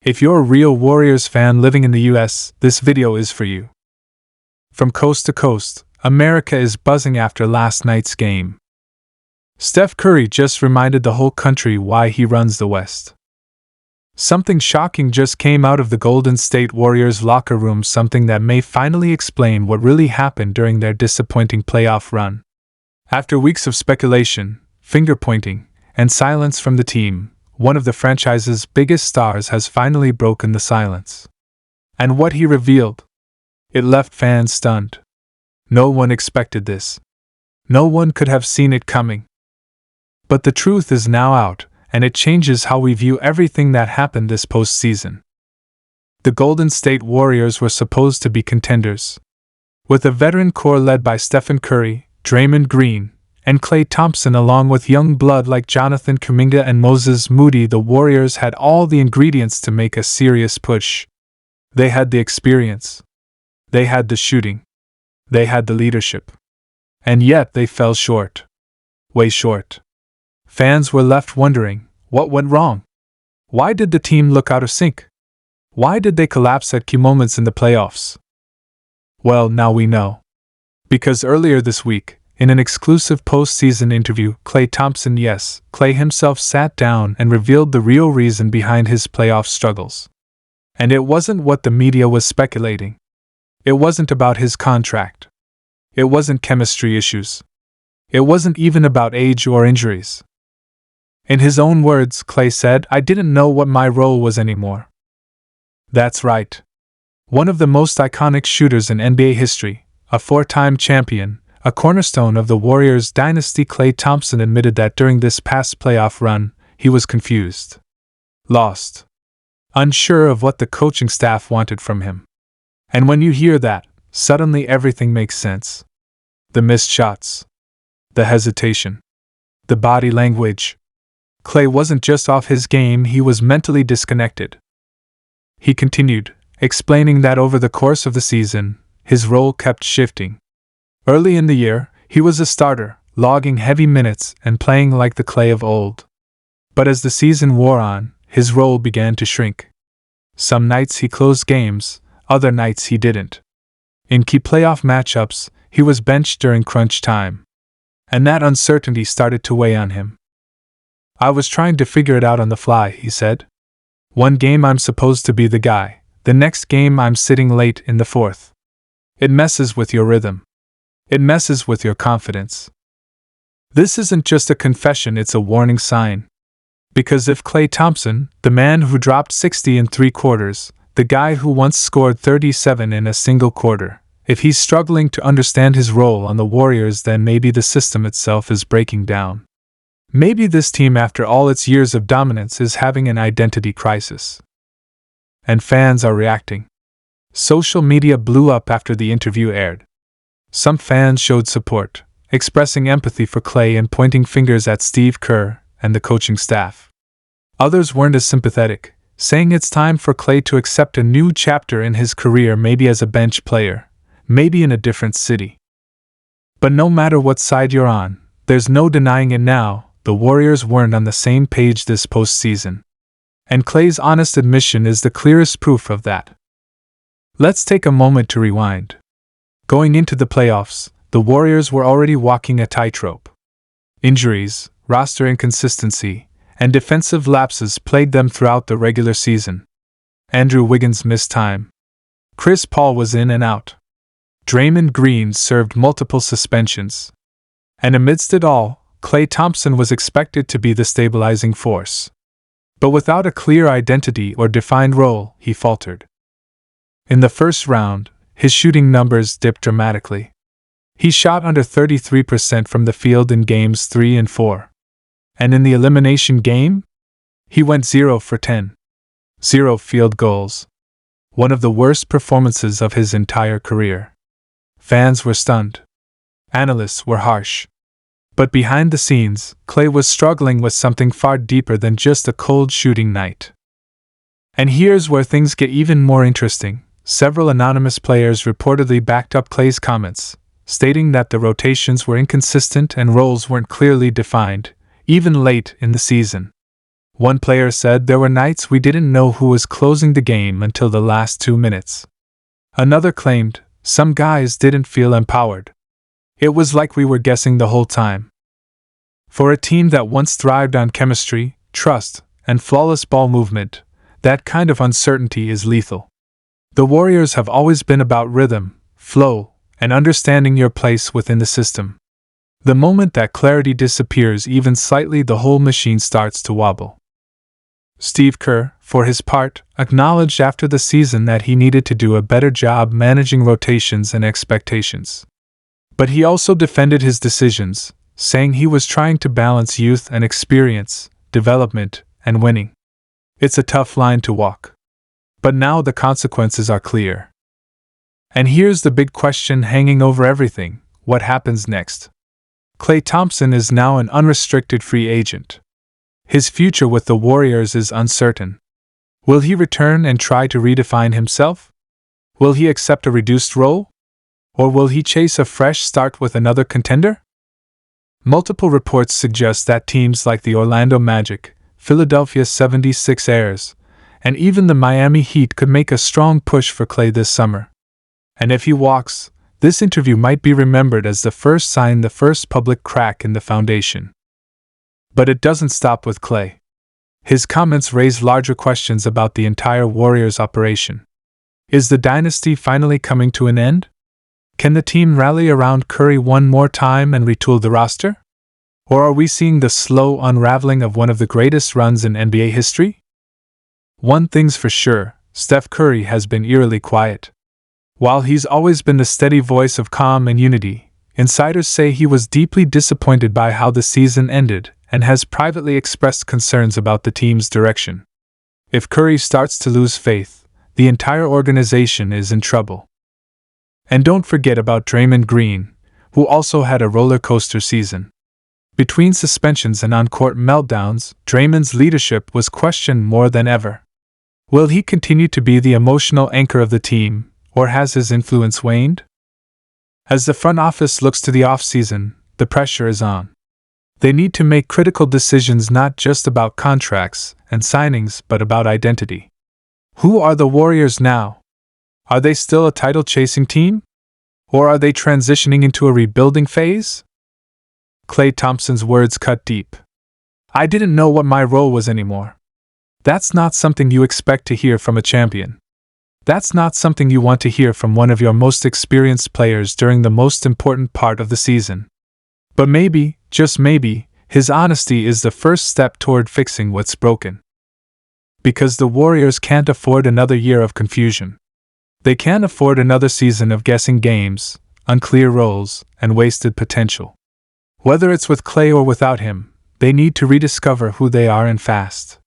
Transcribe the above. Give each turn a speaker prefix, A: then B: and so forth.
A: If you're a real Warriors fan living in the US, this video is for you. From coast to coast, America is buzzing after last night's game. Steph Curry just reminded the whole country why he runs the West. Something shocking just came out of the Golden State Warriors locker room, something that may finally explain what really happened during their disappointing playoff run. After weeks of speculation, finger-pointing, and silence from the team, one of the franchise's biggest stars has finally broken the silence. And what he revealed, it left fans stunned. No one expected this. No one could have seen it coming. But the truth is now out, and it changes how we view everything that happened this postseason. The Golden State Warriors were supposed to be contenders. With a veteran core led by Stephen Curry, Draymond Green, and Klay Thompson, along with young blood like Jonathan Kuminga and Moses Moody, the Warriors had all the ingredients to make a serious push. They had the experience. They had the shooting. They had the leadership. And yet they fell short. Way short. Fans were left wondering, what went wrong? Why did the team look out of sync? Why did they collapse at key moments in the playoffs? Well, now we know. Because earlier this week, in an exclusive postseason interview, Klay Thompson, yes, Klay himself, sat down and revealed the real reason behind his playoff struggles. And it wasn't what the media was speculating. It wasn't about his contract. It wasn't chemistry issues. It wasn't even about age or injuries. In his own words, Klay said, "I didn't know what my role was anymore." That's right. One of the most iconic shooters in NBA history, a four-time champion, a cornerstone of the Warriors dynasty, Klay Thompson admitted that during this past playoff run, he was confused, lost, unsure of what the coaching staff wanted from him. And when you hear that, suddenly everything makes sense. The missed shots, the hesitation, the body language. Klay wasn't just off his game, he was mentally disconnected. He continued, explaining that over the course of the season, his role kept shifting. Early in the year, he was a starter, logging heavy minutes and playing like the Klay of old. But as the season wore on, his role began to shrink. Some nights he closed games, other nights he didn't. In key playoff matchups, he was benched during crunch time. And that uncertainty started to weigh on him. "I was trying to figure it out on the fly," he said. "One game I'm supposed to be the guy, the next game I'm sitting late in the fourth. It messes with your rhythm. It messes with your confidence." This isn't just a confession, it's a warning sign. Because if Klay Thompson, the man who dropped 60 in 3 quarters, the guy who once scored 37 in a single quarter, if he's struggling to understand his role on the Warriors, then maybe the system itself is breaking down. Maybe this team, after all its years of dominance, is having an identity crisis. And fans are reacting. Social media blew up after the interview aired. Some fans showed support, expressing empathy for Klay and pointing fingers at Steve Kerr and the coaching staff. Others weren't as sympathetic, saying it's time for Klay to accept a new chapter in his career, maybe as a bench player, maybe in a different city. But no matter what side you're on, there's no denying it now, the Warriors weren't on the same page this postseason. And Klay's honest admission is the clearest proof of that. Let's take a moment to rewind. Going into the playoffs, the Warriors were already walking a tightrope. Injuries, roster inconsistency, and defensive lapses plagued them throughout the regular season. Andrew Wiggins missed time. Chris Paul was in and out. Draymond Green served multiple suspensions. And amidst it all, Klay Thompson was expected to be the stabilizing force. But without a clear identity or defined role, he faltered. In the first round, his shooting numbers dipped dramatically. He shot under 33% from the field in games 3 and 4. And in the elimination game, he went 0 for 10. 0 field goals. One of the worst performances of his entire career. Fans were stunned. Analysts were harsh. But behind the scenes, Klay was struggling with something far deeper than just a cold shooting night. And here's where things get even more interesting. Several anonymous players reportedly backed up Klay's comments, stating that the rotations were inconsistent and roles weren't clearly defined, even late in the season. One player said there were nights we didn't know who was closing the game until the last 2 minutes. Another claimed, some guys didn't feel empowered. It was like we were guessing the whole time. For a team that once thrived on chemistry, trust, and flawless ball movement, that kind of uncertainty is lethal. The Warriors have always been about rhythm, flow, and understanding your place within the system. The moment that clarity disappears even slightly, the whole machine starts to wobble. Steve Kerr, for his part, acknowledged after the season that he needed to do a better job managing rotations and expectations. But he also defended his decisions, saying he was trying to balance youth and experience, development, and winning. It's a tough line to walk. But now the consequences are clear. And here's the big question hanging over everything: what happens next? Klay Thompson is now an unrestricted free agent. His future with the Warriors is uncertain. Will he return and try to redefine himself? Will he accept a reduced role? Or will he chase a fresh start with another contender? Multiple reports suggest that teams like the Orlando Magic, Philadelphia 76ers, and even the Miami Heat could make a strong push for Klay this summer. And if he walks, this interview might be remembered as the first sign, the first public crack in the foundation. But it doesn't stop with Klay. His comments raise larger questions about the entire Warriors operation. Is the dynasty finally coming to an end? Can the team rally around Curry one more time and retool the roster? Or are we seeing the slow unraveling of one of the greatest runs in NBA history? One thing's for sure, Steph Curry has been eerily quiet. While he's always been the steady voice of calm and unity, insiders say he was deeply disappointed by how the season ended and has privately expressed concerns about the team's direction. If Curry starts to lose faith, the entire organization is in trouble. And don't forget about Draymond Green, who also had a roller coaster season. Between suspensions and on-court meltdowns, Draymond's leadership was questioned more than ever. Will he continue to be the emotional anchor of the team, or has his influence waned? As the front office looks to the offseason, the pressure is on. They need to make critical decisions not just about contracts and signings but about identity. Who are the Warriors now? Are they still a title-chasing team? Or are they transitioning into a rebuilding phase? Klay Thompson's words cut deep. I didn't know what my role was anymore. That's not something you expect to hear from a champion. That's not something you want to hear from one of your most experienced players during the most important part of the season. But maybe, just maybe, his honesty is the first step toward fixing what's broken. Because the Warriors can't afford another year of confusion. They can't afford another season of guessing games, unclear roles, and wasted potential. Whether it's with Klay or without him, they need to rediscover who they are and fast.